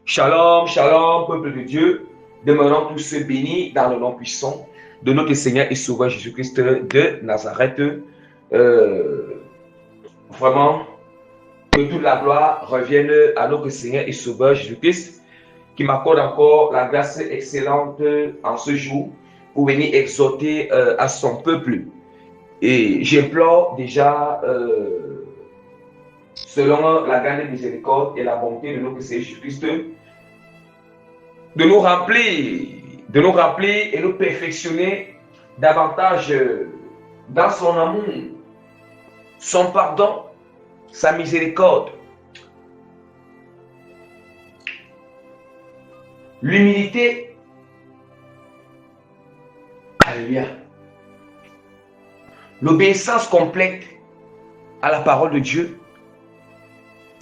Shalom, shalom, peuple de Dieu. Demeurons tous bénis dans le nom puissant de notre Seigneur et Sauveur Jésus-Christ de Nazareth. Vraiment, que toute la gloire revienne à notre Seigneur et Sauveur Jésus-Christ, qui m'accorde encore la grâce excellente en ce jour pour venir exhorter à son peuple. Et j'implore déjà, selon la grande miséricorde et la bonté de notre Seigneur Jésus-Christ, de nous remplir et nous perfectionner davantage dans son amour, son pardon, sa miséricorde, l'humilité. Alléluia. L'obéissance complète à la parole de Dieu,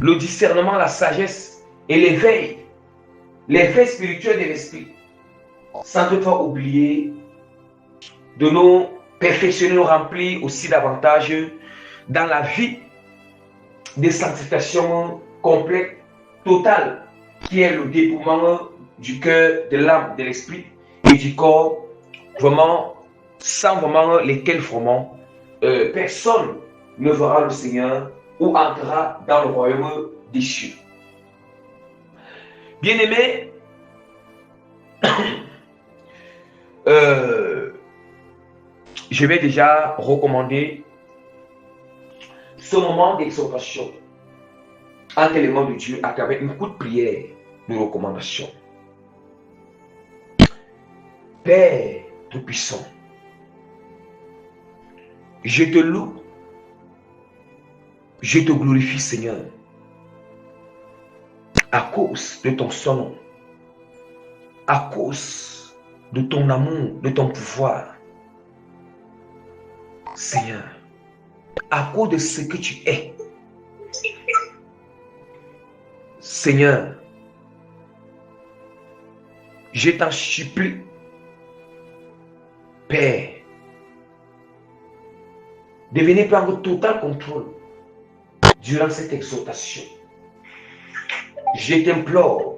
le discernement, la sagesse et l'éveil spirituel de l'esprit, sans toutefois oublier de nous perfectionner, nous remplir aussi davantage dans la vie de sanctification complète, totale, qui est le dépouillement du cœur, de l'âme, de l'esprit et du corps, vraiment, sans vraiment lesquels vraiment personne ne verra le Seigneur ou entrera dans le royaume des cieux. Bien-aimés, je vais déjà recommander ce moment d'exhortation entre les mains de Dieu à travers une courte prière de recommandation. Père Tout-Puissant, je te loue, je te glorifie, Seigneur, à cause de ton son, à cause de ton amour, de ton pouvoir. Seigneur, à cause de ce que tu es. Seigneur, je t'en supplie, Père, de venir prendre total contrôle durant cette exhortation. Je t'implore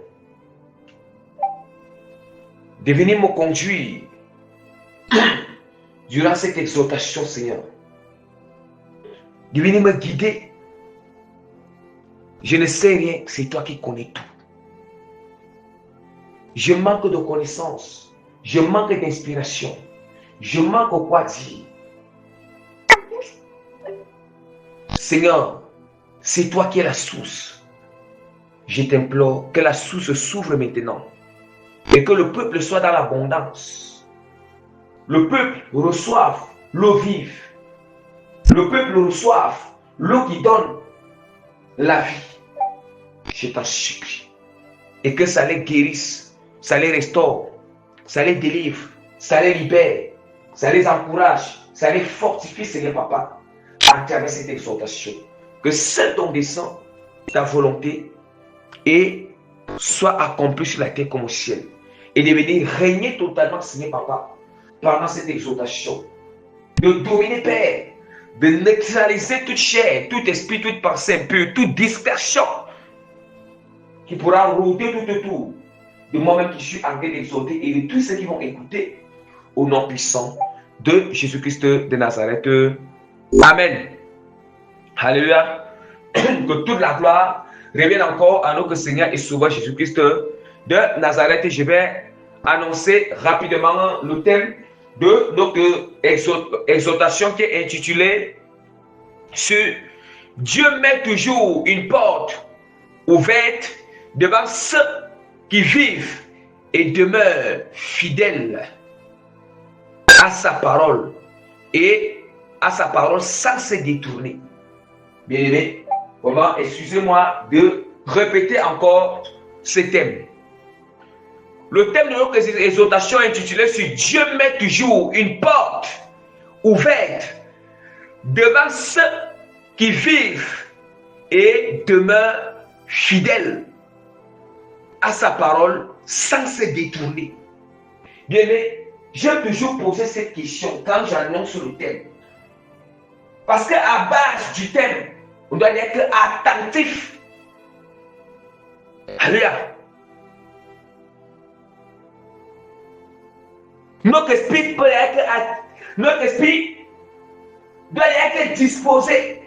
de venir me conduire durant cette exhortation, Seigneur. De venir me guider. Je ne sais rien, c'est toi qui connais tout. Je manque de connaissances, je manque d'inspiration, je manque de quoi dire. Seigneur, c'est toi qui es la source. Je t'implore que la source s'ouvre maintenant et que le peuple soit dans l'abondance. Le peuple reçoive l'eau vive. Le peuple reçoive l'eau qui donne la vie. Je t'en supplie. Et que ça les guérisse, ça les restaure, ça les délivre, ça les libère, ça les encourage, ça les fortifie, Seigneur Papa, à travers cette exhortation. Que seul ton dessein, ta volonté, et soit accompli sur la terre comme au ciel. Et de venir régner totalement, Seigneur Papa, pendant cette exhortation. De dominer, Père, de neutraliser toute chair, tout esprit, toute pensée impure, toute dispersion qui pourra rôder tout autour de moi-même qui suis en train d'exhorter et de tous ceux qui vont écouter au nom puissant de Jésus-Christ de Nazareth. Amen. Alléluia. Que toute la gloire revienne encore à notre Seigneur et Sauveur Jésus-Christ de Nazareth. Je vais annoncer rapidement le thème de notre exhortation qui est intitulée sur Dieu met toujours une porte ouverte devant ceux qui vivent et demeurent fidèles à sa parole et à sa parole sans se détourner. Bien aimé, vraiment, excusez-moi de répéter encore ce thème. Le thème de notre exhortation est intitulé sur Dieu met toujours une porte ouverte devant ceux qui vivent et demeurent fidèles à sa parole sans se détourner. Bien aimé, j'ai toujours posé cette question quand j'annonce le thème. Parce qu'à base du thème, on doit être attentif. Alléluia. Notre esprit doit être disposé.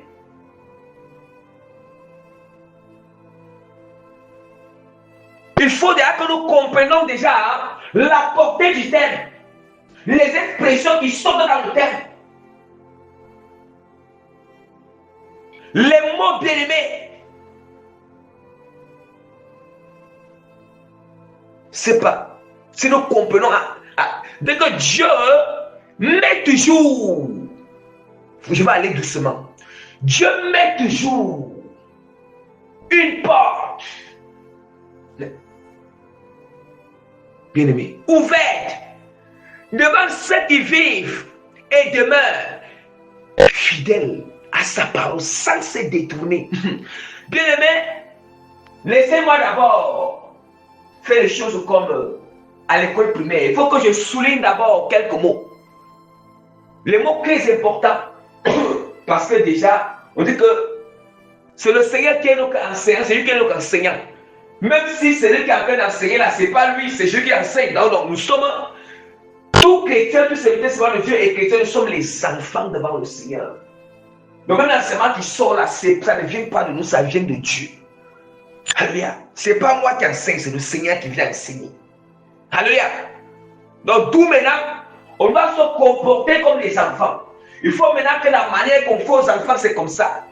Il faut déjà que nous comprenions déjà la portée du terme, les expressions qui sortent dans le terme, les mots bien-aimés. C'est pas. Si nous comprenons, dès que Dieu met toujours, je vais aller doucement, Dieu met toujours une porte, bien-aimé, ouverte devant ceux qui vivent et demeurent fidèles à sa parole sans se détourner. Bien-aimé, laissez-moi d'abord faire les choses comme à l'école primaire. Il faut que je souligne d'abord quelques mots. Les mots très importants. Parce que déjà, on dit que c'est le Seigneur qui est notre enseignant, c'est lui qui est notre enseignant. Même si c'est lui qui est en train d'enseigner là, c'est pas lui, c'est lui qui enseigne. Donc nous sommes tous chrétiens, tous serviteurs devant le Dieu et chrétiens, nous sommes les enfants devant le Seigneur. Donc un enseignement qui sort là, ça ne vient pas de nous, ça vient de Dieu. Alléluia. C'est pas moi qui enseigne, c'est le Seigneur qui vient enseigner. Alléluia. Donc d'où maintenant, on doit se comporter comme les enfants. Il faut maintenant que la manière qu'on fait aux enfants, c'est comme ça.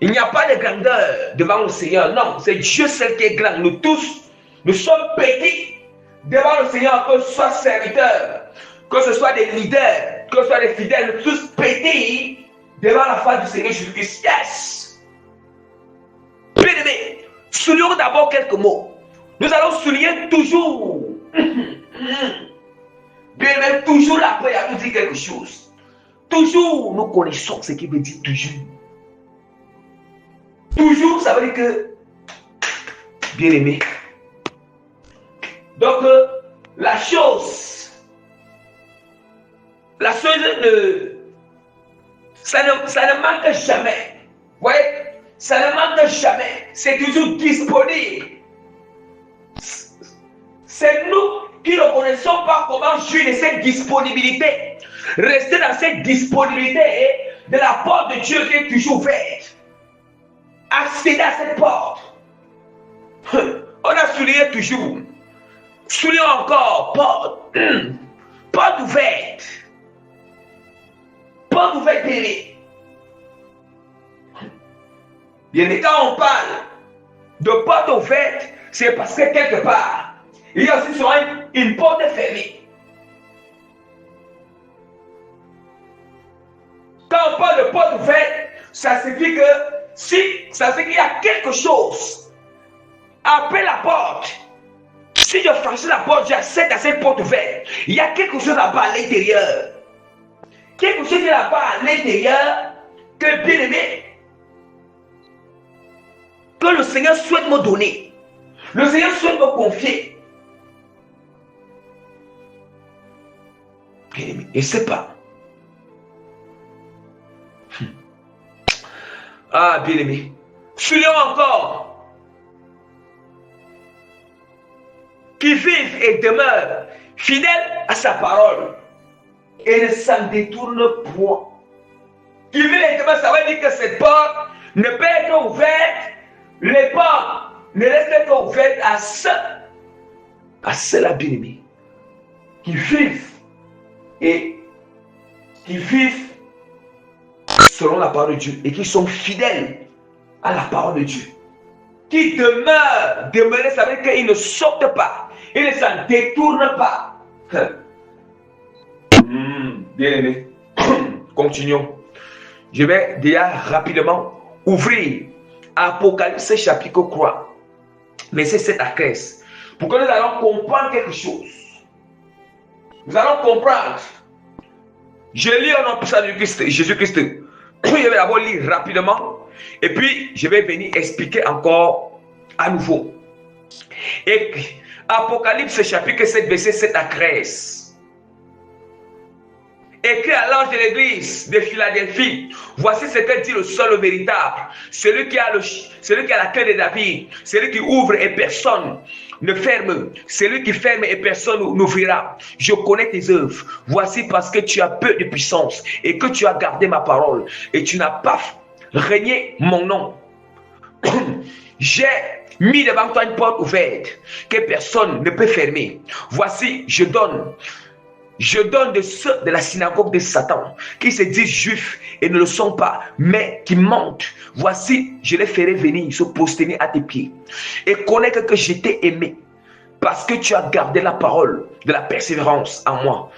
Il n'y a pas de grandeur devant le Seigneur. Non, c'est Dieu seul qui est grand. Nous tous, nous sommes petits devant le Seigneur, que ce soit serviteurs, que ce soit des leaders, que ce soit des fidèles, nous tous petits devant la face du Seigneur Jésus-Christ. Yes! Bien-aimés, soulignons d'abord quelques mots. Nous allons souligner toujours. Bien-aimés, toujours la prière nous dit quelque chose. Toujours, nous connaissons ce qui veut dire toujours. Toujours, ça veut dire que, bien aimé. Donc, la chose ça ne manque jamais. Vous voyez, ça ne manque jamais. C'est toujours disponible. C'est nous qui ne connaissons pas comment jouir de cette disponibilité. Rester dans cette disponibilité de la porte de Dieu qui est toujours ouverte. Accéder à cette porte. On a souligné toujours. Soulignons encore. Porte. Porte ouverte. Porte ouverte, bien, quand on parle de porte ouverte, c'est parce que quelque part, il y a aussi souvent une porte fermée. Quand on parle de porte ouverte, ça signifie que ça signifie qu'il y a quelque chose après la porte. Si je franchis la porte, j'accède à cette porte ouverte. Il y a quelque chose là-bas à l'intérieur. Quelque chose là-bas à l'intérieur que, bien aimé, que le Seigneur souhaite me donner. Le Seigneur souhaite me confier. Bien aimé, et c'est pas. Ah, bien aimé. Soulignons encore. Qui vivent et demeurent fidèles à sa parole et ne s'en détournent point. Qui vivent et demeurent, ça veut dire que cette porte ne peut être ouverte. Les portes ne restent être ouvertes à ceux-là, bien aimé, qui vivent et qui vivent selon la parole de Dieu et qui sont fidèles à la parole de Dieu. Qui demeurent, ça veut dire qu'ils ne sortent pas, ils ne s'en détournent pas. Bien aimé, continuons. Je vais déjà rapidement ouvrir Apocalypse chapitre 3, verset 7 à 15, pour que nous allons comprendre quelque chose. Nous allons comprendre. Je lis au nom de Jésus-Christ. Je vais d'abord lire rapidement et puis je vais venir expliquer encore à nouveau. Et Apocalypse chapitre 7, verset 7 à 13. écrit à l'ange de l'église de Philadelphie, voici ce que dit le seul véritable, celui qui a la clé de David, celui qui ouvre et personne ne ferme, celui qui ferme et personne n'ouvrira. Je connais tes œuvres. Voici parce que tu as peu de puissance et que tu as gardé ma parole et tu n'as pas régné mon nom. J'ai mis devant toi une porte ouverte que personne ne peut fermer. Voici, je donne de ceux de la synagogue de Satan qui se disent juifs et ne le sont pas, mais qui mentent. Voici, je les ferai venir se prosterner à tes pieds et connaître que je t'ai aimé parce que tu as gardé la parole de la persévérance en moi.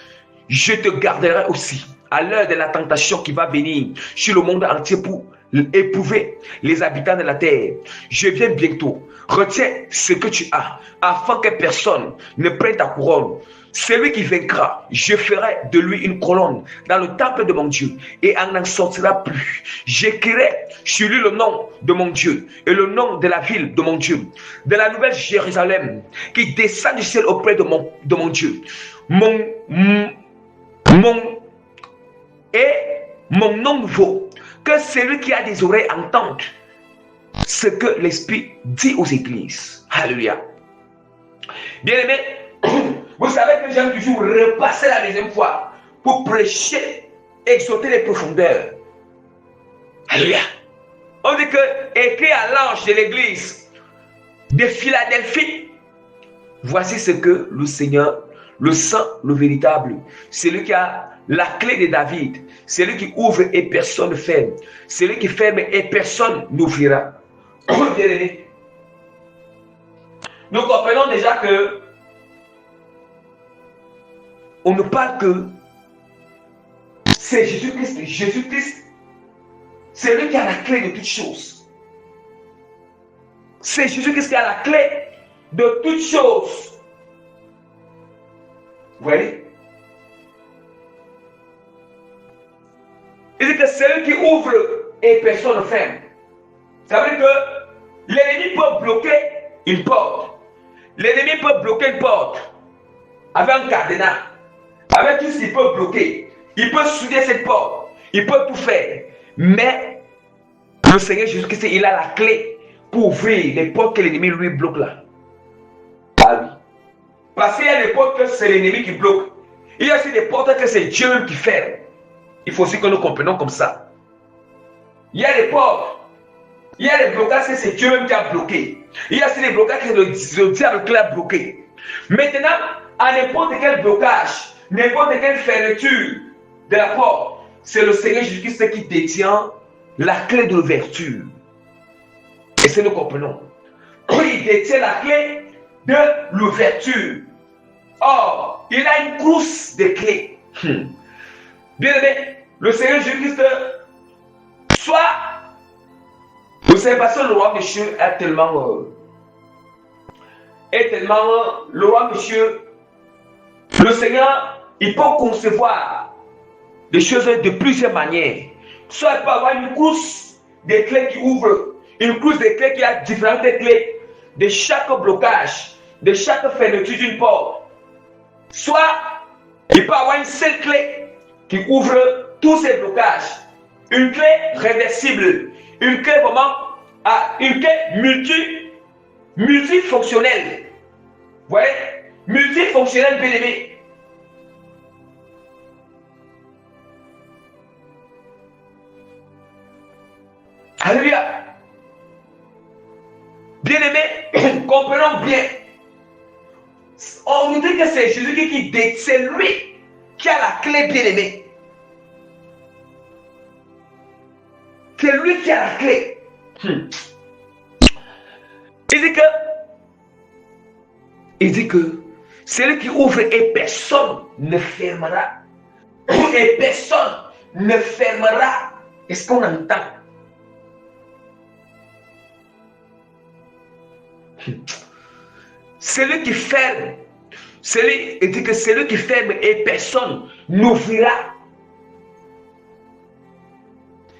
Je te garderai aussi à l'heure de la tentation qui va venir sur le monde entier pour éprouver les habitants de la terre. Je viens bientôt. Retiens ce que tu as afin que personne ne prenne ta couronne. Celui qui vaincra, je ferai de lui une colonne dans le temple de mon Dieu et on n'en sortira plus. J'écrirai sur lui le nom de mon Dieu et le nom de la ville de mon Dieu, de la nouvelle Jérusalem qui descend du ciel auprès de mon Dieu. Mon nom nouveau, que celui qui a des oreilles entende ce que l'Esprit dit aux églises. Alléluia. Bien-aimés, vous savez que j'aime toujours repasser la deuxième fois pour prêcher, exhorter les profondeurs. Alléluia. On dit que, écrit à l'ange de l'église de Philadelphie, voici ce que le Seigneur, le Saint, le véritable, celui qui a la clé de David, celui qui ouvre et personne ne ferme, celui qui ferme et personne n'ouvrira. Bien-aimés, nous comprenons déjà que on ne parle que c'est Jésus-Christ. Jésus-Christ, c'est lui qui a la clé de toutes choses. C'est Jésus-Christ qui a la clé de toutes choses. Vous voyez? Il dit que c'est lui qui ouvre et personne ne ferme. Ça veut dire que l'ennemi peut bloquer une porte. L'ennemi peut bloquer une porte avec un cadenas. Avec tout ce qu'il peut bloquer. Il peut souder cette porte. Il peut tout faire. Mais le Seigneur Jésus-Christ, il a la clé pour ouvrir les portes que l'ennemi lui bloque là. Ah oui. Parce qu'il y a des portes que c'est l'ennemi qui bloque. Il y a aussi des portes que c'est Dieu même qui ferme. Il faut aussi que nous comprenions comme ça. Il y a des portes. Il y a des blocages que c'est Dieu même qui a bloqué. Il y a aussi des blocages que le diable qui a bloqué. Maintenant, à n'importe quel blocage, n'importe quelle fermeture de la porte, c'est le Seigneur Jésus-Christ qui détient la clé de l'ouverture. Et c'est nous comprenons. Il détient la clé de l'ouverture. Or, il a une trousse de clés. Bien aimé, le Seigneur Jésus-Christ, soit, vous savez parce que le roi monsieur est tellement, le roi monsieur, le Seigneur, il peut concevoir des choses de plusieurs manières. Soit il peut avoir une trousse de clés qui ouvre, une trousse de clés qui a différentes clés de chaque blocage, de chaque fermeture d'une porte. Soit il peut avoir une seule clé qui ouvre tous ces blocages. Une clé réversible, une clé vraiment, une clé multifonctionnelle. Vous voyez? Multifonctionnelle, bien aimé. Alléluia. Bien-aimé, comprenons bien. On nous dit que c'est Jésus c'est lui qui a la clé, bien-aimé. C'est lui qui a la clé. Il dit que c'est lui qui ouvre et personne ne fermera. Et personne ne fermera. Est-ce qu'on entend? Celui qui ferme, il dit que c'est lui qui ferme et personne n'ouvrira.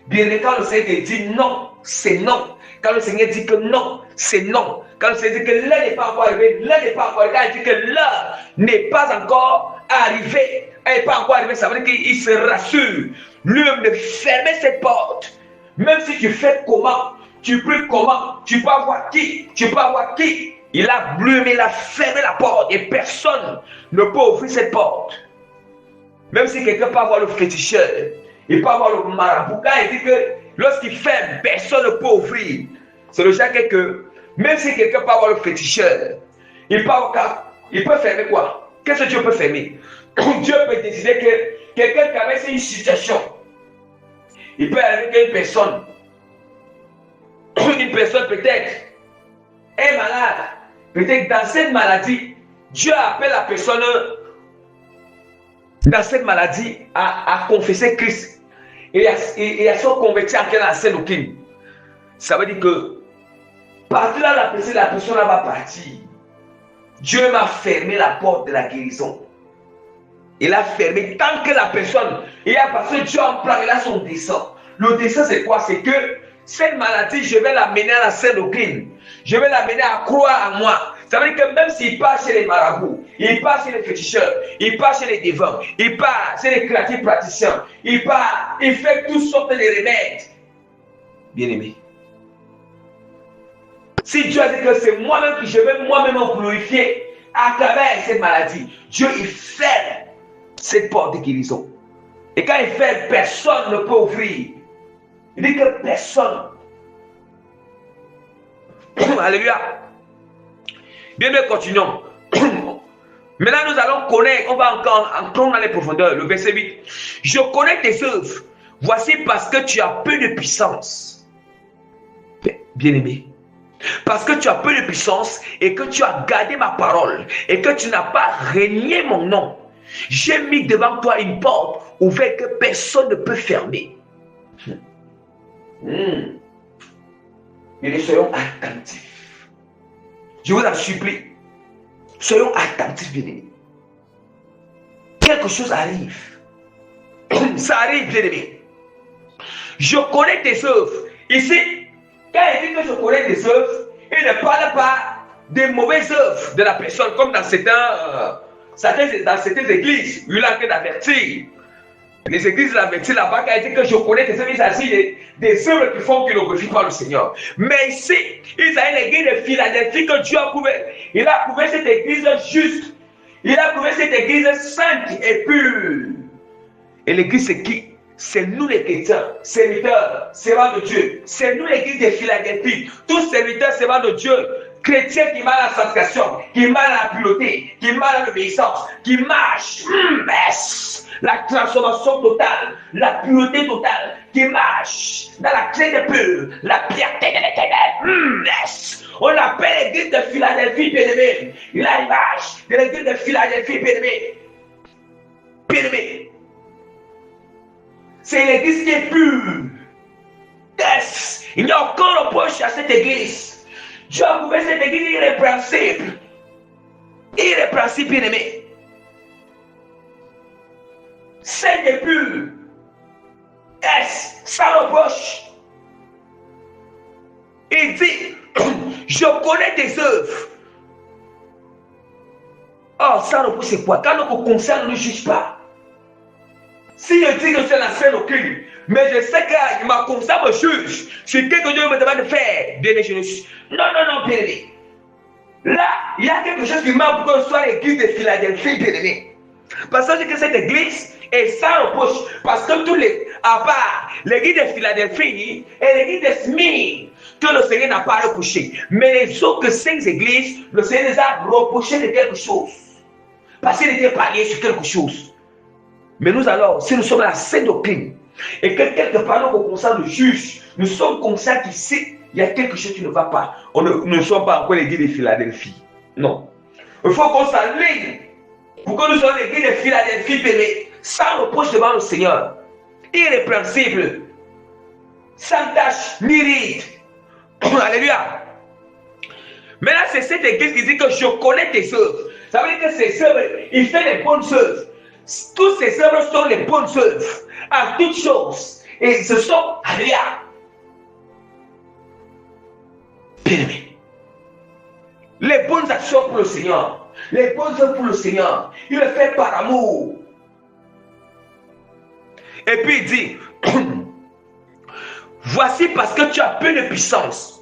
Bien, quand le Seigneur dit non, c'est non. Quand le Seigneur dit que non, c'est non. Quand le Seigneur dit que l'heure n'est pas encore arrivée, l'heure n'est pas encore arrivée, il dit que l'heure n'est pas encore arrivée. elle n'est pas encore arrivée, ça veut dire qu'il se rassure lui-même de fermer cette porte. Même si tu fais comment, tu pries comment, tu peux avoir qui, il a blumé, il a fermé la porte et personne ne peut ouvrir cette porte. Même si quelqu'un peut avoir le féticheur, il peut avoir le marabout, quand il dit que lorsqu'il ferme, personne ne peut ouvrir. C'est le genre que même si quelqu'un peut avoir le féticheur, il peut fermer quoi? Qu'est-ce que Dieu peut fermer? Dieu peut décider que quelqu'un traverse une situation. Il peut arriver qu'une personne peut-être est malade. Peut-être dans cette maladie, Dieu appelle la personne dans cette maladie à confesser Christ et à se convertir en la scène aucune. Ça veut dire que partir là, la personne va partir. Dieu m'a fermé la porte de la guérison. Il a fermé tant que la personne, et parce que Dieu en plan, il a son dessein. Le dessein, c'est quoi? C'est que cette maladie, je vais l'amener à la scène aucune. Je vais l'amener à croire à moi. Ça veut dire que même s'il part chez les marabouts, il part chez les féticheurs, il part chez les devins, il part chez les créatifs praticiens, il fait toutes sortes de remèdes. Bien-aimé. Si Dieu a dit que c'est moi-même que je vais moi-même me glorifier à travers cette maladie, Dieu il ferme cette porte de guérison. Et quand il ferme, personne ne peut ouvrir. Il dit que personne. Alléluia. Bien, mais continuons. Maintenant, nous allons connaître, on va encore dans les profondeurs. Le verset 8. Je connais tes œuvres. Voici parce que tu as peu de puissance. Bien-aimé. Parce que tu as peu de puissance et que tu as gardé ma parole et que tu n'as pas renié mon nom. J'ai mis devant toi une porte ouverte que personne ne peut fermer. Mais soyons attentifs. Je vous en supplie. Soyons attentifs, bien-aimés. Quelque chose arrive. Ça arrive, bien-aimés. Je connais tes œuvres. Ici, quand il dit que je connais tes œuvres, il ne parle pas des mauvaises œuvres de la personne, comme dans certaines églises, il a en train d'avertir. Les églises l'avertissent là-bas, quand il dit que je connais tes œuvres, il s'agit des œuvres qui font qu'il ne glorifie pas le Seigneur. Mais ici, il s'agit de l'église de Philadelphie que Dieu a couvert. Il a couvert cette église juste. Il a couvert cette église sainte et pure. Et l'église, c'est qui? C'est nous les chrétiens, serviteurs, servants de Dieu. C'est nous l'église de Philadelphie, tous serviteurs, servants de Dieu, chrétiens qui marchent à la sanctification, qui marchent à la pureté, qui marchent à l'obéissance, qui marchent la transformation totale, la pureté totale, qui marchent dans la clé de pur, la pierté de l'éternel. On appelle l'église de Philadelphie, bien-aimé. Il a l'image de l'église de Philadelphie, bien-aimé. Bien-aimé. C'est l'église qui est pure. Yes. Il n'y a aucun reproche à cette église. Dieu a couvert cette église irrépréhensible. Irrépréhensible, bien-aimé. Sainte et pure. Yes. Sans reproche. Il dit, je connais tes œuvres. Oh, sans reproche, c'est quoi? Quand notre conscience ne nous juge pas. Si je dis que c'est la scène aucune, mais je sais que ma conscience me juge sur ce que Dieu me demande de faire, bien aimé. Non, bien aimé. Là, il y a quelque chose qui manque pour qu'on soit l'église de Philadelphie, bien aimé. Parce que cette église est sans reproche. Parce que à part l'église de Philadelphie et l'église de Smyrne, que le Seigneur n'a pas reproché. Mais les autres 5 églises, le Seigneur les a reprochées de quelque chose. Parce qu'il était parié sur quelque chose. Mais nous alors, si nous sommes à la scène doctrine, et que quelque part notre conscience nous juge, nous sommes conscients qu'ici, il y a quelque chose qui ne va pas. Nous ne sommes pas encore l'église de Philadelphie. Non. Il faut qu'on s'aligne pour que nous soyons l'église de Philadelphie, bébé, sans reproche devant le Seigneur, irrépréhensible, sans tache ni ride. Alléluia. Maintenant, c'est cette église qui dit que je connais tes œuvres. Ça veut dire que ces œuvres, il fait les bonnes œuvres. Toutes ces œuvres sont les bonnes œuvres à toutes choses. Et ce sont rien. Bien-aimé. Les bonnes actions pour le Seigneur. Les bonnes œuvres pour le Seigneur. Il le fait par amour. Et puis il dit, voici parce que tu as peu de puissance.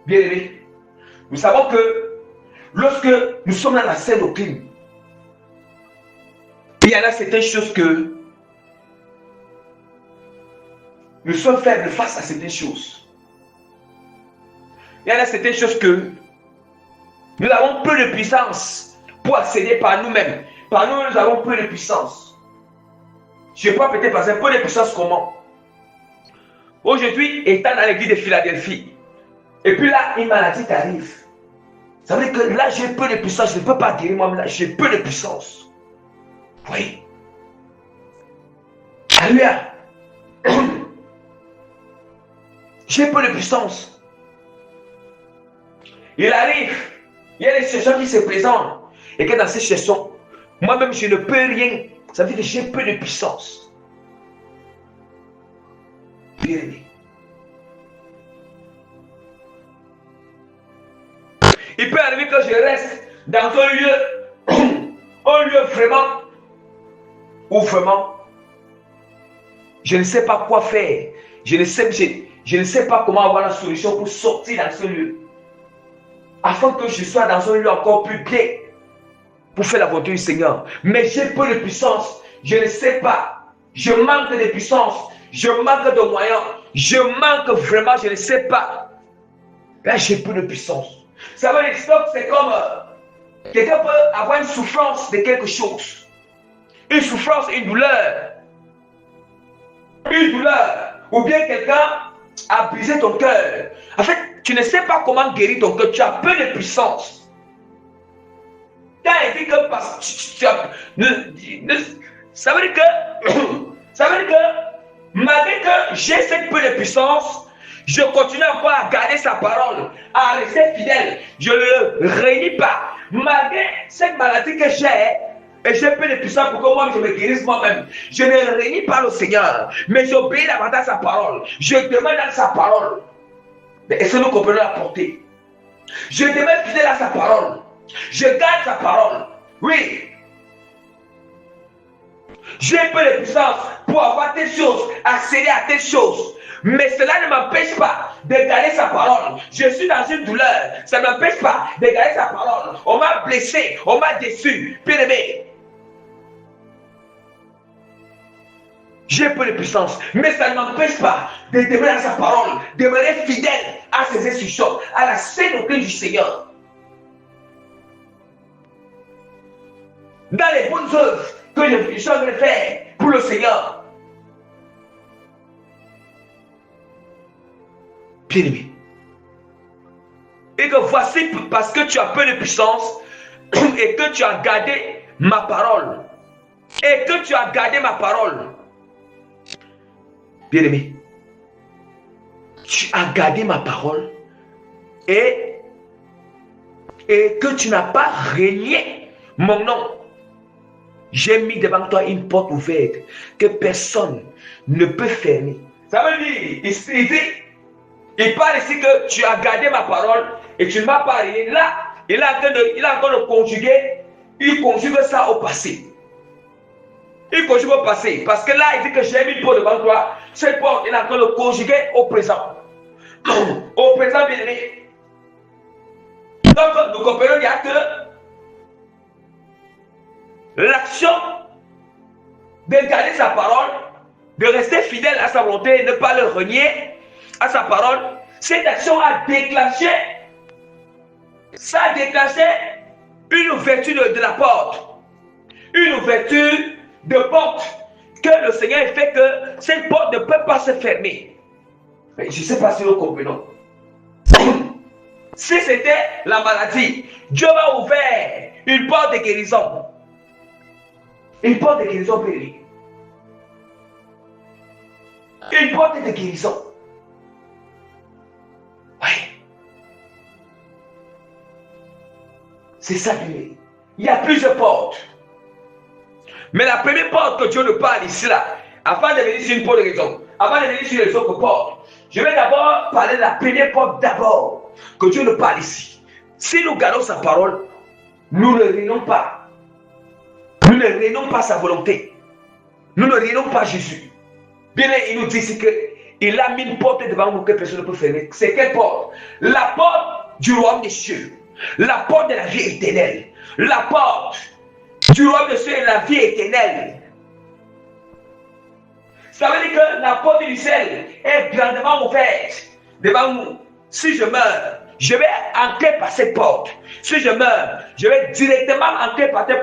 Bien aimé, nous savons que lorsque nous sommes dans la scène au crime, il y en a certaines choses que nous sommes faibles face à certaines choses. Il y en a certaines choses que nous avons peu de puissance pour accéder par nous-mêmes. Par nous, nous avons peu de puissance. Je ne sais pas peut-être passer peu de puissance comment. Aujourd'hui, étant dans l'église de Philadelphie, et puis là, une maladie t'arrive. Ça veut dire que là, j'ai peu de puissance. Je ne peux pas guérir moi-même. Là, j'ai peu de puissance. Oui. Alléluia. J'ai peu de puissance. Il arrive. Il y a des situations qui se présentent. Et que dans ces situations, moi-même, je ne peux rien. Ça veut dire que j'ai peu de puissance. Bien aimé. Il peut arriver que je reste dans un lieu vraiment, où vraiment, je ne sais pas quoi faire. Je ne sais pas comment avoir la solution pour sortir dans ce lieu. Afin que je sois dans un lieu encore plus bien pour faire la volonté du Seigneur. Mais j'ai peu de puissance. Je ne sais pas. Je manque de puissance. Je manque de moyens. Je manque vraiment, je ne sais pas. Là, j'ai peu de puissance. Ça veut dire que c'est comme quelqu'un peut avoir une souffrance de quelque chose. Une souffrance, une douleur. Une douleur. Ou bien quelqu'un a brisé ton cœur. En fait, tu ne sais pas comment guérir ton cœur. Tu as peu de puissance. Quand il dit que ça veut dire que malgré que j'ai cette peu de puissance, je continue encore à garder sa parole, à rester fidèle. Je ne le réunis pas. Malgré cette maladie que j'ai, et j'ai peu de puissance pour que moi je me guérisse moi-même. Je ne réunis pas le Seigneur, mais j'obéis davantage à sa parole. Je demande à sa parole. Est-ce que nous comprenons la portée? Je demeure fidèle à sa parole. Je garde sa parole. Oui. J'ai peu de puissance pour avoir telle chose, accéder à telle chose. Mais cela ne m'empêche pas de garder sa parole. Je suis dans une douleur. Ça ne m'empêche pas de garder sa parole. On m'a blessé, on m'a déçu. Bien aimé. J'ai peu de puissance, mais ça ne m'empêche pas de demeurer à sa parole, de demeurer fidèle à ses instructions, à la sainte doctrine du Seigneur. Dans les bonnes œuvres que je suis en train de faire pour le Seigneur. Bien-aimé. Et que voici parce que tu as peu de puissance et que tu as gardé ma parole. Et que tu as gardé ma parole. Bien-aimé, tu as gardé ma parole et que tu n'as pas renié mon nom. J'ai mis devant toi une porte ouverte que personne ne peut fermer. Ça veut dire, il parle ici que tu as gardé ma parole et tu ne m'as pas renié. Là, il a encore de conjuguer, il conjugue ça au passé. Il conjugue au passé. Parce que là, il dit que j'ai mis une porte devant toi. Cette porte, il a encore de conjuguer au présent. Au présent, bien aimé. Donc, nous comprenons qu'il y a que l'action de garder sa parole, de rester fidèle à sa volonté, ne pas le renier à sa parole, cette action a déclenché, ça a déclenché une ouverture de la porte. Une ouverture de porte que le Seigneur fait que cette porte ne peut pas se fermer. Mais je ne sais pas si nous comprenons. Si c'était la maladie, Dieu va ouvrir une porte de guérison. Une porte de guérison, péri. Une porte de guérison. Oui. C'est ça, Dieu. Il y a plusieurs portes. Mais la première porte que Dieu nous parle ici, là, avant de venir sur une porte de guérison, avant de venir sur les autres portes, je vais d'abord parler de la première porte d'abord que Dieu nous parle ici. Si nous gardons sa parole, nous ne renions pas. Nous ne renions pas sa volonté. Nous ne rions pas Jésus. Bien, il nous dit qu'il a mis une porte devant nous que personne ne peut fermer. C'est quelle porte? La porte du royaume des cieux. La porte de la vie éternelle. La porte du royaume des cieux et de la vie éternelle. Ça veut dire que la porte du ciel est grandement ouverte devant nous. Si je meurs, je vais entrer par cette porte. Si je meurs, je vais directement entrer par cette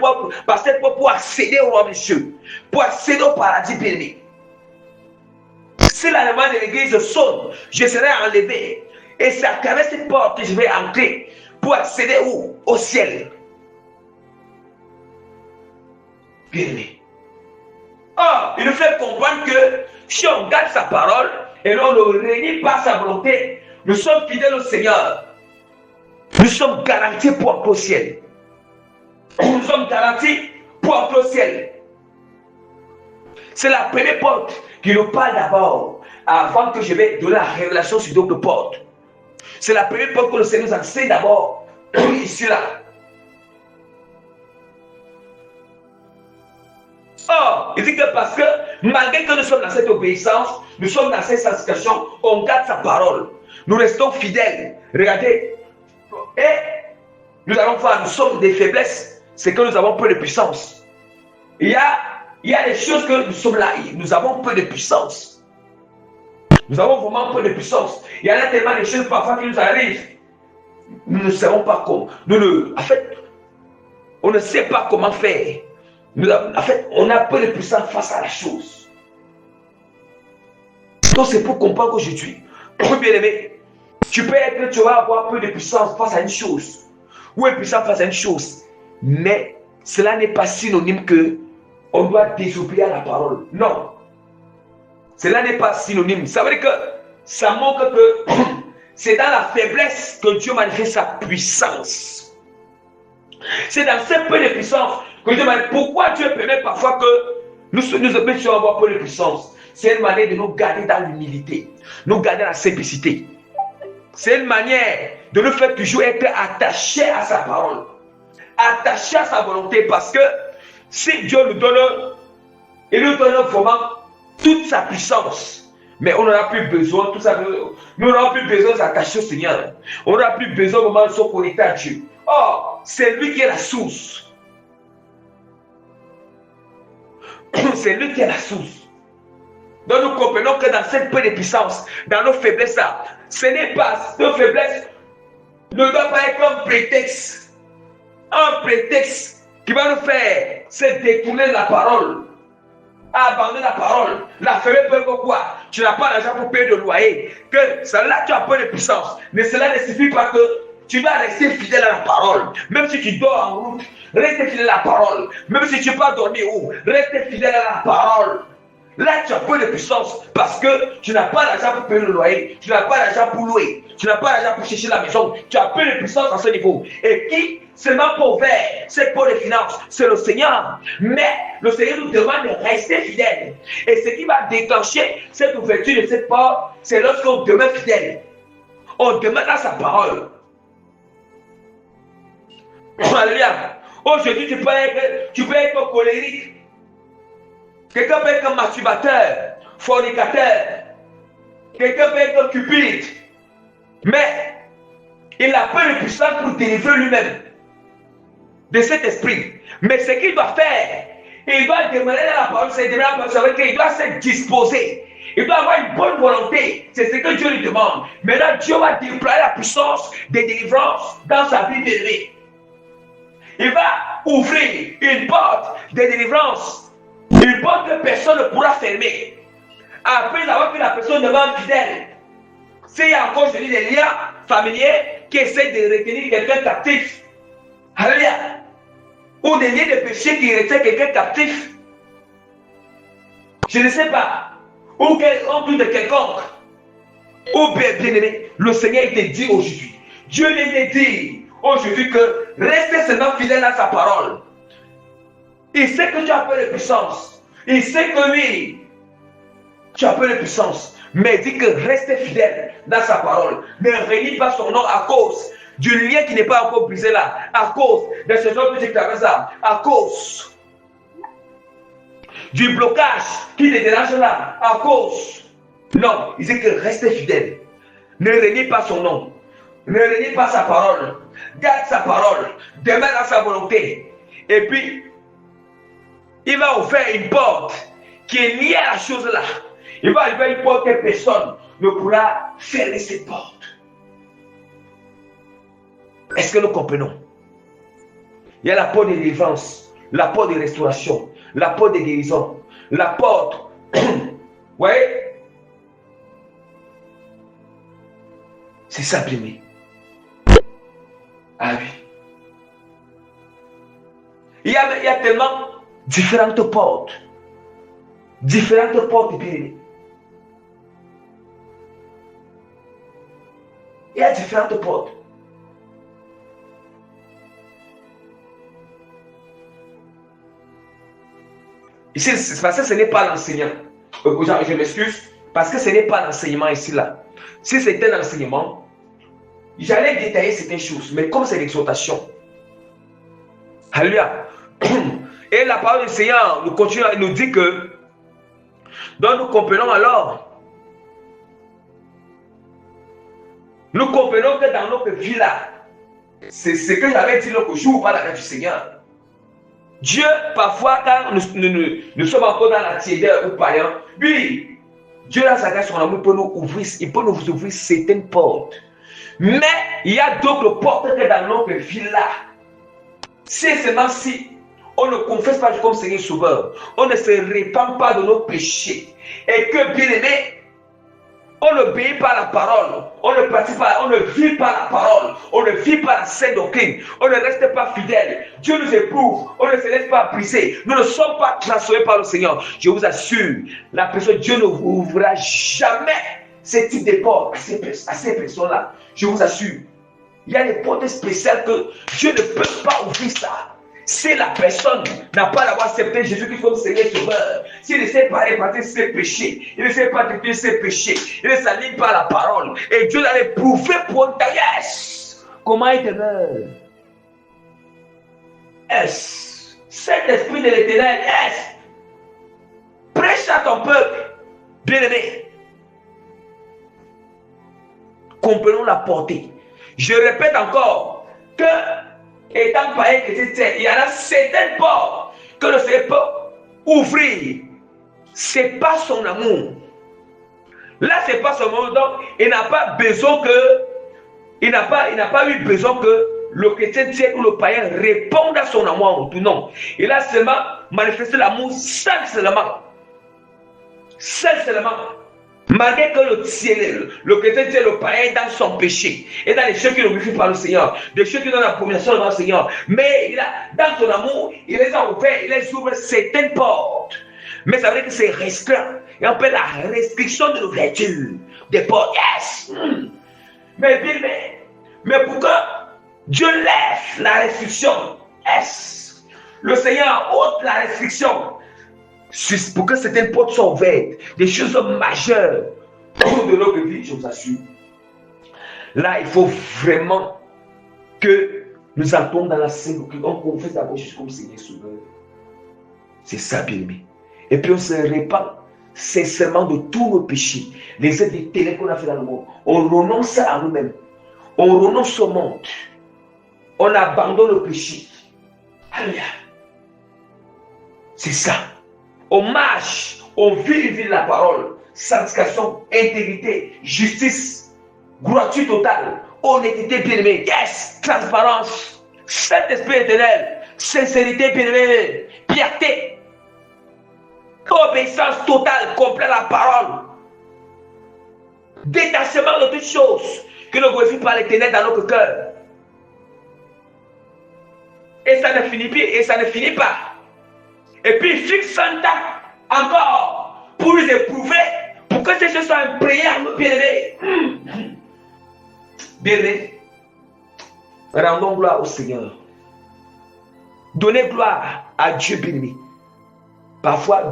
porte pour accéder au royaume des cieux, pour accéder au paradis bien-aimé. Si l'allemand de l'église sonne, je serai enlevé. Et c'est à travers cette porte que je vais entrer pour accéder où? Au ciel. Bien-aimé. Or, il nous fait comprendre que si on garde sa parole et l'on ne renie pas sa volonté, nous sommes fidèles au Seigneur. Nous sommes garantis pour entrer au ciel. Nous sommes garantis pour entrer au ciel. C'est la première porte qui nous parle d'abord, avant que je vais donner la révélation sur d'autres portes. C'est la première porte que le Seigneur nous enseigne d'abord, ici là. Or, il dit que parce que malgré que nous sommes dans cette obéissance, nous sommes dans cette sanctification, on garde sa parole. Nous restons fidèles. Regardez. Et nous allons voir, nous sommes des faiblesses. C'est que nous avons peu de puissance. Il y a des choses que nous sommes là. Nous avons peu de puissance. Nous avons vraiment peu de puissance. Il y en a tellement de choses parfois qui nous arrivent. Nous ne savons pas comment. En fait, on ne sait pas comment faire. En fait, on a peu de puissance face à la chose. Donc c'est pour comprendre qu'aujourd'hui, bien aimé, tu vas avoir peu de puissance face à une chose. Ou une puissance face à une chose. Mais cela n'est pas synonyme que on doit désobéir à la parole. Non. Cela n'est pas synonyme. Ça veut dire que ça montre que c'est dans la faiblesse que Dieu manifeste sa puissance. C'est dans cette peu de puissance que Dieu manifeste. Pourquoi Dieu permet parfois que nous puissions avoir peu de puissance? C'est une manière de nous garder dans l'humilité, nous garder dans la simplicité. C'est une manière de nous faire toujours être attachés à sa parole, attachés à sa volonté, parce que si Dieu nous donne, il nous donne vraiment toute sa puissance, mais on n'aura plus besoin, tout ça, nous n'aurons plus besoin de s'attacher au Seigneur. On n'aura plus besoin vraiment de se connecter à Dieu. Or, c'est lui qui est la source. C'est lui qui est la source. Donc nous comprenons que dans cette peu de puissance, dans nos faiblesses, ce n'est pas, nos faiblesses ne doivent pas être un prétexte. Un prétexte qui va nous faire se détourner de la parole. Abandonner la parole. La faiblesse peut quoi? Tu n'as pas d'argent pour payer de loyer. Que cela, tu as peu de puissance. Mais cela ne suffit pas que tu dois rester fidèle à la parole. Même si tu dors en route, reste fidèle à la parole. Même si tu peux pas dormir où, reste fidèle à la parole. Là, tu as peu de puissance parce que tu n'as pas d'argent pour payer le loyer, tu n'as pas d'argent pour louer, tu n'as pas d'argent pour chercher la maison, tu as peu de puissance à ce niveau. Et qui seulement pour faire cette pôle de finances, c'est le Seigneur. Mais le Seigneur nous demande de rester fidèle. Et ce qui va déclencher cette ouverture de cette porte, c'est lorsqu'on demeure fidèle. On demeure dans sa parole. Alléluia. Aujourd'hui, tu peux être colérique. Quelqu'un peut être un masturbateur, fornicateur. Quelqu'un peut être un cupide. Mais il a peu de puissance pour délivrer lui-même de cet esprit. Mais ce qu'il doit faire, il doit demander dans la parole, c'est demander la parole, il doit se disposer. Il doit avoir une bonne volonté. C'est ce que Dieu lui demande. Maintenant, Dieu va déployer la puissance de délivrance dans sa vie bien-aimée. Il va ouvrir une porte de délivrance. Une porte que personne ne pourra fermer. Après avoir que la personne demeure fidèle. S'il y a encore des liens familiers qui essaient de retenir quelqu'un captif. Alléluia. Ou des liens de péché qui retiennent quelqu'un captif. Je ne sais pas. Ou en plus de quelconque. Ou bien aimé, le Seigneur te dit aujourd'hui. Dieu vient te dire aujourd'hui que restez seulement fidèle à sa parole. Il sait que tu as peu de puissance. Il sait que oui, tu as peu de puissance. Mais il dit que reste fidèle dans sa parole. Ne renie pas son nom à cause du lien qui n'est pas encore brisé là. À cause de ce genre de traverse là. À cause du blocage qui te dérange là, à cause. Non, il dit que restez fidèle. Ne renie pas son nom. Ne renie pas sa parole. Garde sa parole. Demeure dans sa volonté. Et puis, il va ouvrir une porte qui est liée à la chose là. Il va ouvrir une porte que personne ne pourra fermer cette porte. Est-ce que nous comprenons? Il y a la porte de délivrance, la porte de restauration, la porte de guérison, la porte. Vous voyez? C'est ça, bien-aimé. Ah oui. Il y a tellement différentes portes. Différentes portes, bien-aimé. Il y a différentes portes. Ici, parce que ce n'est pas l'enseignant. Je m'excuse, parce que ce n'est pas l'enseignement ici là. Si c'était l'enseignement, j'allais détailler certaines choses, mais comme c'est l'exhortation. Alléluia. Et la parole du Seigneur nous continue, nous dit que, donc nous comprenons alors, nous comprenons que dans notre vie là, c'est ce que j'avais dit l'autre jour par la grâce du Seigneur. Dieu, parfois, quand nous sommes encore dans la tiédeur ou païen, oui, Dieu, dans sa grâce, son amour, peut nous ouvrir, il peut nous ouvrir certaines portes. Mais il y a d'autres portes que dans notre vie là. C'est seulement si on ne confesse pas comme Seigneur Sauveur, on ne se répand pas de nos péchés, et que, bien aimé, on n'obéit pas à la parole, on ne pratique pas, on ne vit pas la parole, on ne vit pas la sainte doctrine, on ne reste pas fidèle. Dieu nous éprouve, on ne se laisse pas briser, nous ne sommes pas transformés par le Seigneur. Je vous assure, la personne, Dieu ne vous ouvrira jamais ce type de porte à ces personnes-là. Je vous assure, il y a des portes spéciales que Dieu ne peut pas ouvrir ça. Si la personne n'a pas d'avoir accepté Jésus-Christ comme Seigneur Sauveur, s'il ne sait pas répartir ses péchés, il ne sait pas traiter ses péchés, il ne s'aligne pas à la parole, et Dieu l'a prouvé pour un taillesse. Comment il demeure? Est-ce cet esprit de l'éternel? Est-ce prêche à ton peuple, bien-aimé. Comprenons la portée. Je répète encore que étant païen chrétien, il y en a certaines portes que le Seigneur peut ouvrir. Ce n'est pas son amour. Là, ce n'est pas son amour. Donc, il n'a pas besoin que, il n'a pas eu besoin que le chrétien ou le païen réponde à son amour. Non. Il a seulement manifesté l'amour seul seulement. Seul seulement. Malgré que le chrétien, le païen dans son péché et dans les choses qui le glorifient par le Seigneur, des choses qui donnent la promission devant le Seigneur, mais il a, dans son amour, il les a ouverts, il les ouvre certaines portes. Mais ça veut dire que c'est restreint. Et on peut la restriction de l'ouverture des portes. Yes! Mais bien, mais pourquoi Dieu laisse la restriction? Yes! Le Seigneur ôte la restriction. Pour que certaines portes soient ouvertes, des choses majeures de notre vie, je vous assure. Là, il faut vraiment que nous entrons dans la scène, qu'on confesse d'abord juste comme Seigneur Sauveur. C'est ça, bien-aimé. Et puis on se répand sincèrement de tous nos péchés, les êtres ténèbres qu'on a fait dans le monde. On renonce à nous-mêmes. On renonce au monde. On abandonne le péché. Alléluia. C'est ça. On marche, on vit la parole, sanctification, intégrité, justice, gratuité totale, honnêteté bien-aimée, yes, transparence, Saint-Esprit éternel, sincérité bien-aimée, piété, obéissance totale, complète à la parole, détachement de toutes choses que nous glorifie par l'éternel dans notre cœur. Et ça ne finit pas. Et puis il fixe un temps encore pour nous éprouver, pour que ces choses soient imprégnées à nous, bien-aimés. Bien-aimés, rendons gloire au Seigneur. Donnez gloire à Dieu, bien-aimé. Parfois,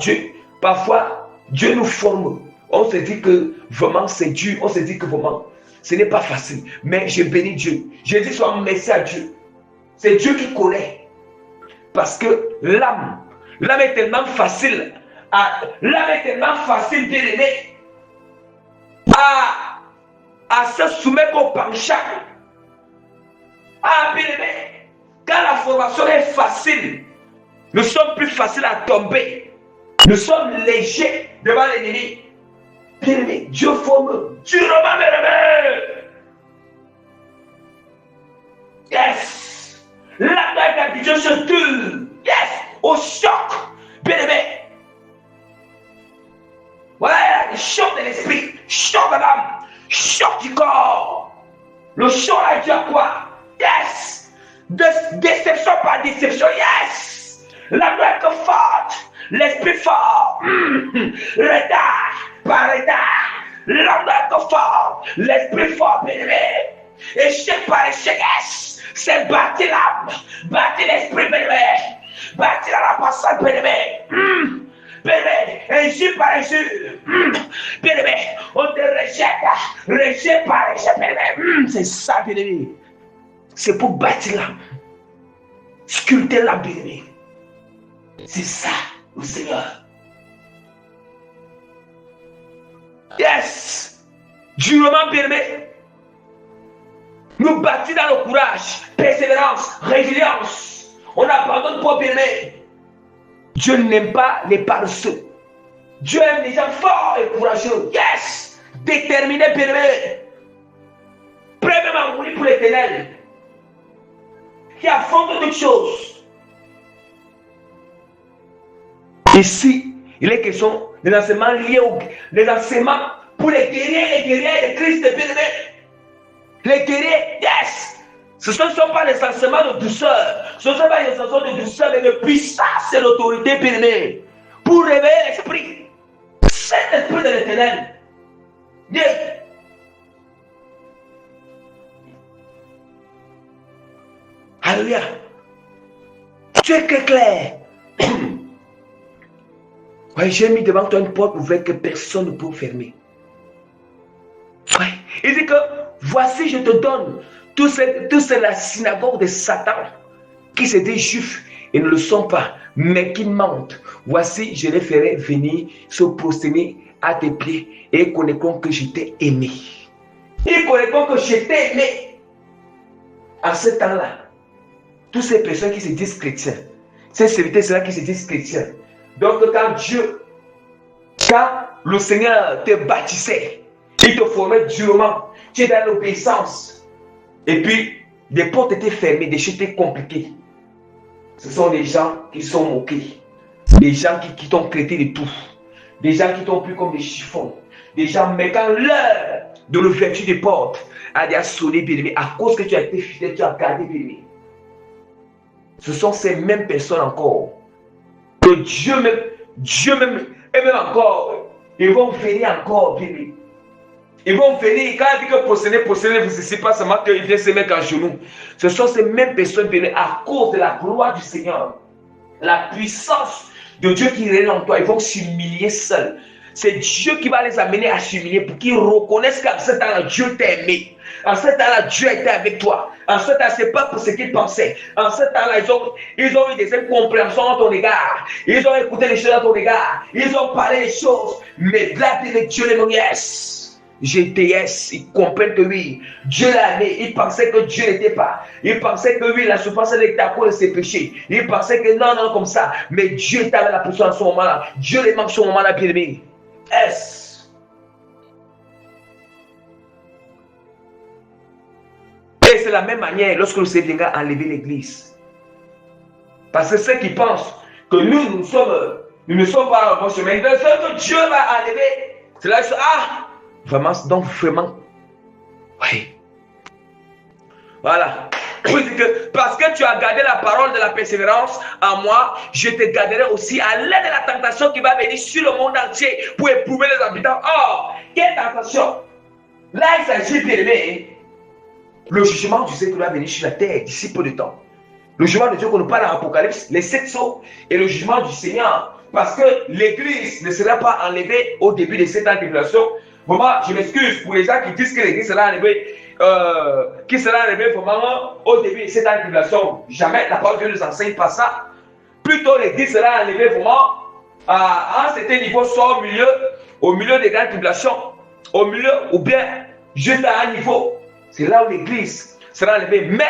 Dieu nous forme. On se dit que vraiment c'est dur, on se dit que vraiment ce n'est pas facile. Mais je bénis Dieu. Je dis sois merci à Dieu. C'est Dieu qui connaît. Parce que l'âme est tellement facile L'âme est tellement facile, bien aimé, à se soumettre au penchant. Bien aimé, quand la formation est facile, nous sommes plus faciles à tomber. Nous sommes légers devant l'ennemi. Bien aimé, Dieu forme durement, bien aimé. Yes. La Dieu se tue. Yes. Au choc. Bien aimé. Voilà, le choc de l'esprit, choc de l'âme, choc du corps. Le choc là, Dieu à quoi? Yes. Déception par déception. Yes. La loi est forte. L'esprit fort. Retard par retard. La loi est forte. L'esprit fort, bien aimé. Échec par échec. Yes. C'est bâtir l'âme, bâtir l'esprit, bien aimé. Bâtir la personne, bien aimé. Bien-aimé, injure par injure. Bien-aimé, on te rejette. Rejet par rejet, bien-aimé. C'est ça, bien-aimé. C'est pour bâtir l'âme. Sculpter l'âme, bien-aimé. C'est ça, le Seigneur. Yes. Durement, bien-aimé. Nous bâtir dans le courage, persévérance, résilience. On abandonne pas, bien-aimé. Dieu n'aime pas les paresseux. Dieu aime les gens forts et courageux. Yes! Déterminés, bien-aimés. Prêts même à mourir pour l'éternel. Qui affrontent toutes choses. Ici, il est question des enseignements liés les enseignements pour les guerriers de Christ, bien-aimés. Les guerriers, yes! Ce ne sont pas les enseignements de douceur. Ce ne sont pas les enseignements de douceur, mais de puissance et d'autorité, bien-aimée. Pour réveiller l'esprit. C'est l'esprit de l'éternel. Dieu. Alléluia. Tu es clair. Ouais, j'ai mis devant toi une porte ouverte que personne ne peut fermer. Ouais. Il dit que voici, je te donne. Tout c'est la synagogue de Satan qui se dit juifs et ne le sont pas, mais qui mentent. Voici, je les ferai venir se prosterner à tes pieds et ils connaîtront que je t'ai aimé. Ils connaîtront que je t'ai aimé. En ce temps-là, toutes ces personnes qui se disent chrétiens, ces serviteurs, c'est là qui se disent chrétiens. Donc, quand le Seigneur te bâtissait, il te formait durement, tu es dans l'obéissance. Et puis, des portes étaient fermées, des choses étaient compliquées. Ce sont des gens qui sont moqués. Des gens qui t'ont traité de tout. Des gens qui t'ont pris comme des chiffons. Des gens, mais quand l'heure de l'ouverture des portes a déjà sonné, bien-aimé, à cause que tu as été fidèle, tu as gardé, bien-aimé. Ce sont ces mêmes personnes encore. Que Dieu même, et même encore, ils vont venir encore, bien-aimé. Ils vont venir, quand il dit que posséder, vous ne savez pas seulement qu'ils viennent se mettre à genoux. Ce sont ces mêmes personnes venues à cause de la gloire du Seigneur. La puissance de Dieu qui règne en toi, ils vont s'humilier seuls. C'est Dieu qui va les amener à s'humilier pour qu'ils reconnaissent qu'en ce temps-là, Dieu t'a aimé. En ce temps-là, Dieu était avec toi. En ce temps-là, ce n'est pas pour ce qu'ils pensaient. En ce temps-là, ils ont eu des incompréhensions à ton égard. Ils ont écouté les choses à ton égard. Ils ont parlé des choses. Mais là, Dieu les yes. GTS, ils comprennent que oui, Dieu l'a aimé. Ils pensaient que Dieu n'était pas. Ils pensaient que oui, la souffrance était à cause de ses péchés. Ils pensaient que non, comme ça. Mais Dieu était avec la personne à ce moment-là. Dieu les manque à ce moment-là, bien aimé. S. Et c'est la même manière lorsque le Seigneur viendra enlever l'église. Parce que ceux qui pensent que nous ne sommes pas au bon chemin, ce que Dieu va enlever, c'est là que vraiment, donc vraiment, oui. Voilà. Parce que tu as gardé la parole de la persévérance en moi, je te garderai aussi à l'aide de la tentation qui va venir sur le monde entier pour éprouver les habitants. Oh, quelle tentation! Là, il s'agit, bien aimé, le jugement du Seigneur qui va venir sur la terre d'ici peu de temps. Le jugement de Dieu qu'on nous parle dans l'Apocalypse, les 7 sceaux et le jugement du Seigneur. Parce que l'église ne sera pas enlevée au début de cette tribulation. Vraiment, je m'excuse pour les gens qui disent que l'église sera enlevée, vraiment au début de cette tribulation. Jamais la parole de Dieu ne nous enseigne pas ça. Plutôt l'église sera enlevée vraiment à un certain niveau, soit au milieu des grandes tribulations, au milieu ou bien juste à un niveau. C'est là où l'église sera enlevée. Mais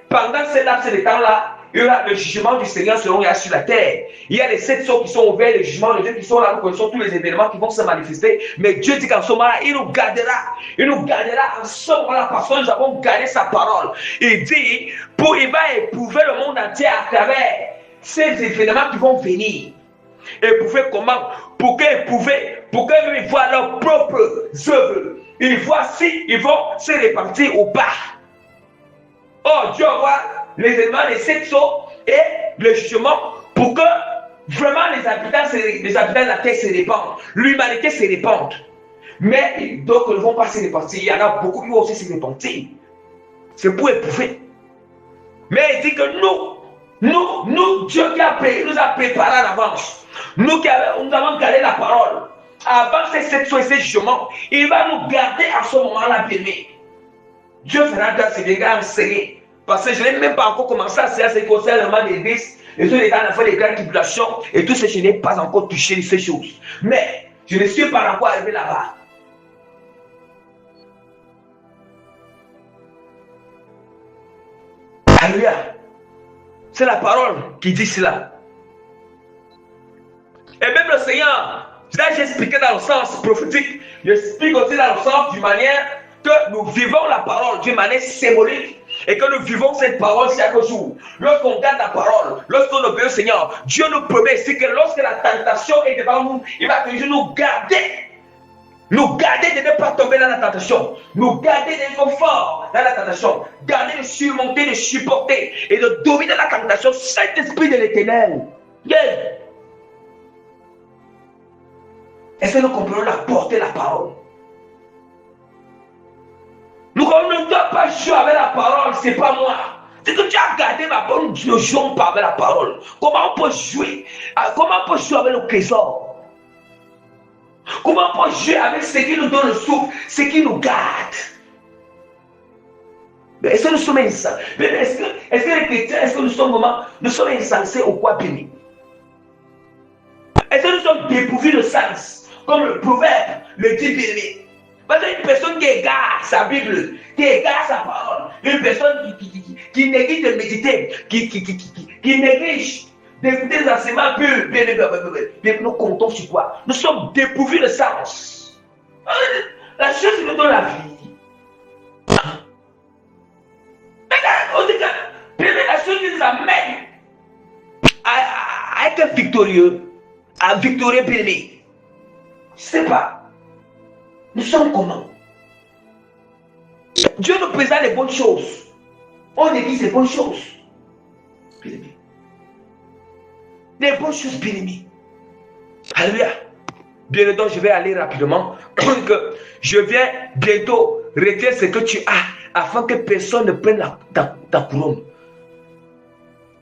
pendant ce laps de temps-là, il y aura le jugement du Seigneur selon il y a sur la terre. Il y a les 7 sceaux qui sont ouverts, le jugement de Dieu qui sont là, nous connaissons tous les événements qui vont se manifester. Mais Dieu dit qu'en ce moment-là, il nous gardera. Il nous gardera en ce moment-là parce que nous avons gardé sa parole. Il dit, il va éprouver le monde entier à travers ces événements qui vont venir. Éprouver comment? Pour qu'ils voient leurs propres œuvres. Ils voient si ils vont se répartir ou pas. Oh, Dieu voit les éléments des 7 sceaux et le jugement pour que vraiment les habitants de la terre se répandent. L'humanité se répande. Mais d'autres ne vont pas se répartir. Il y en a beaucoup qui vont aussi se répartir. C'est pour éprouver. Mais il dit que nous, Dieu qui nous a préparé en avance. Nous avons gardé la parole. Avant ces 7 sceaux et ces jugements, il va nous garder à ce moment-là, bien. Dieu fera grâce et viendra enseigner. Parce que je n'ai même pas encore commencé à enseigner ce qui concerne le mal d'église, les autres états d'enfants, les grandes tribulations, et tout ce, je n'ai pas encore touché ces choses. Mais je ne suis pas encore arrivé là-bas. Alléluia. C'est la parole qui dit cela. Et même le Seigneur, là j'ai expliqué dans le sens prophétique, j'explique aussi dans le sens d'une manière que nous vivons la parole d'une manière symbolique et que nous vivons cette parole chaque jour. Lorsqu'on garde la parole, lorsqu'on obéit au Seigneur, Dieu nous promet ici que lorsque la tentation est devant nous, il va toujours nous garder. Nous garder de ne pas tomber dans la tentation. Nous garder d'être forts dans la tentation. Garder de surmonter, de supporter et de dominer la tentation. Saint-Esprit de l'Éternel. Yeah. Est-ce que nous comprenons la portée de la parole? Nous ne doit pas jouer avec la parole, c'est pas moi. C'est que tu as gardé ma parole, nous ne jouons pas avec la parole. Comment on peut jouer? Comment on peut jouer avec le trésor? Comment on peut jouer avec ce qui nous donne le souffle, ce qui nous garde? Est-ce que nous sommes insensés? Est-ce que les chrétiens, est-ce que nous sommes insensés ou quoi, béni? Est-ce que nous sommes dépourvus de sens? Comme le proverbe le dit, béni. Parce qu'une personne qui égare sa Bible, qui égare sa parole, une personne qui néglige de méditer, qui néglige d'écouter des enseignements purs, bien, nous comptons sur quoi? Nous sommes dépourvus de sens. La chose qui nous donne la vie. La chose qui nous amène à être victorieux, à victorieux bien-aimé. Je ne sais pas. Nous sommes comment? Dieu nous présente les bonnes choses. On néglige les bonnes choses. Bien-aimé. Les bonnes choses, bien-aimé. Alléluia. Bien, donc je vais aller rapidement. Que je viens bientôt retirer ce que tu as afin que personne ne prenne ta couronne.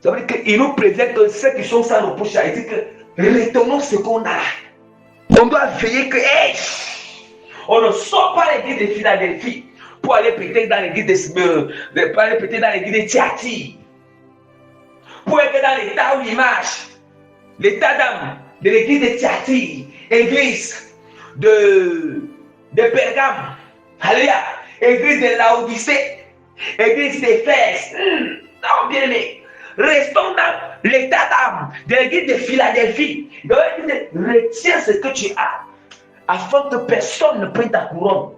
Ça veut dire qu'il nous prévient que ceux qui sont sans nos poches, il dit que retournons ce qu'on a. On doit veiller que on ne sort pas l'église de Philadelphie pour aller péter dans l'église de Smyrne, pour aller péter dans l'église de Thyatire, pour être dans l'état où il marche, l'état d'âme de l'église de Thyatire, église de Pergame, alléluia, église de Laodicée, église d'Éphèse. Non, bien aimé, restons dans l'état d'âme de l'église de Philadelphie. Donc, retiens ce que tu as afin que personne ne prenne ta couronne.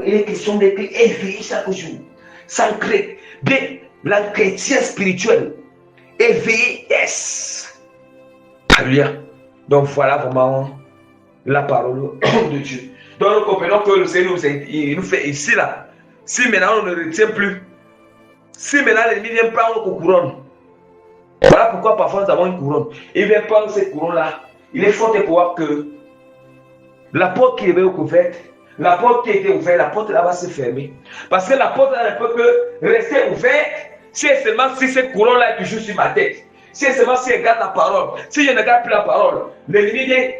Il est question d'être éveillé chaque jour, sans crainte. Bien, la chrétien spirituel, éveillé, yes. Alléluia. Donc voilà vraiment la parole de Dieu. Donc nous comprenons que le Seigneur nous fait ici là. Si maintenant on ne retient plus, si maintenant l'ennemi vient prendre nos couronnes, voilà pourquoi parfois nous avons une couronne. Il vient prendre cette couronne là. Il est fort de pouvoir que la porte qui est ouverte, la porte qui était ouverte, la porte là va se fermer. Parce que la porte là ne peut que rester ouverte si seulement si cette couronne là est toujours sur ma tête. Si seulement si je garde la parole. Si je ne garde plus la parole, l'ennemi vient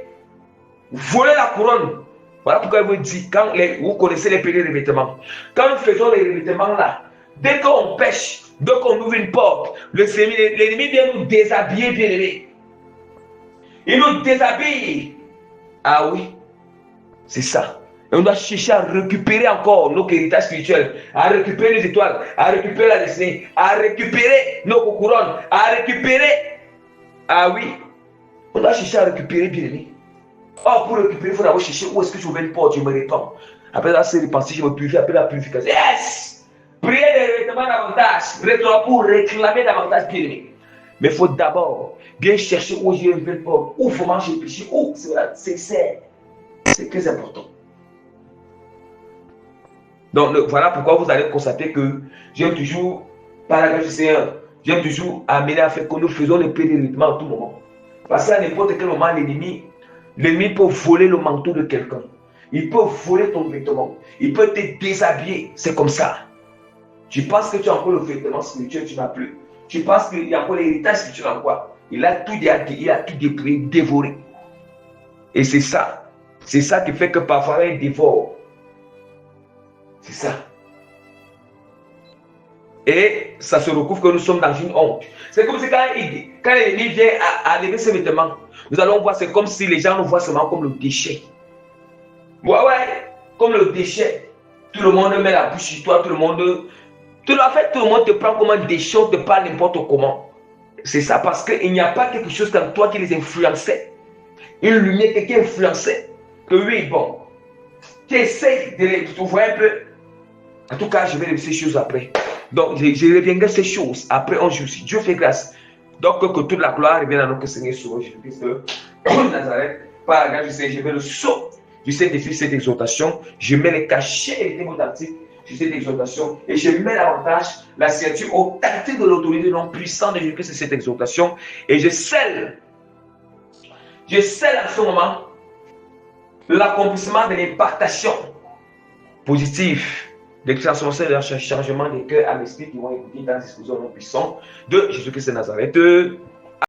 voler la couronne. Voilà pourquoi il vous dit, quand vous connaissez les petits revêtements. Quand nous faisons les revêtements là, dès qu'on pêche, dès qu'on ouvre une porte, l'ennemi vient nous déshabiller bien aimé. Il nous déshabille. Ah oui, c'est ça. Et on doit chercher à récupérer encore nos héritages spirituels, à récupérer les étoiles, à récupérer la destinée, à récupérer nos couronnes, à récupérer. Ah oui, on doit chercher à récupérer, bien aimé. Or, pour récupérer, il faut d'abord chercher où est-ce que je ouvres une porte, je me répands. Après la série pensée, je me purifie, après la purification. Yes! Priez directement davantage, pour réclamer davantage, bien aimé. Mais il faut d'abord bien chercher où j'ai une nouvelle porte, où il faut manger le péché, où c'est très important. Donc voilà pourquoi vous allez constater que j'aime toujours, par la grâce du Seigneur, j'aime toujours amener à faire que nous faisons le prières de rythme à tout moment. Parce qu'à n'importe quel moment, l'ennemi peut voler le manteau de quelqu'un. Il peut voler ton vêtement. Il peut te déshabiller. C'est comme ça. Tu penses que tu as encore le vêtement spirituel, tu n'as plus. Tu penses qu'il y a encore l'héritage spirituel en quoi? Il a tout dévoré. Et c'est ça. C'est ça qui fait que parfois il dévore. C'est ça. Et ça se recouvre que nous sommes dans une honte. C'est comme si quand l'ennemi vient à lever ses vêtements, nous allons voir, c'est comme si les gens nous voient seulement comme le déchet. Ouais, comme le déchet. Tout le monde met la bouche sur toi, tout le monde te prend comme un déchet, on te parle n'importe comment. C'est ça parce qu'il n'y a pas quelque chose comme toi qui les influençait. Une lumière qui influençait. Que oui, bon, tu essaies de les voir un peu. En tout cas, je vais laisser ces choses après. Donc, je reviendrai ces choses après un jour. Si Dieu fait grâce. Donc, que toute la gloire revienne à notre Seigneur sur Jésus-Christ de Nazareth. Par la grâce du Seigneur, je mets le sceau du Saint-Esprit, cette exhortation. Je mets les cachets et les démocratiques sur cette exhortation. Et je mets davantage la signature au tactile de l'autorité non puissante de Jésus-Christ sur cette exhortation. Et je scelle à ce moment l'accomplissement de l'impartation positive, des transformations et des changements des cœurs à l'esprit qui vont écouter dans la discussion non puissante de Jésus-Christ de Nazareth.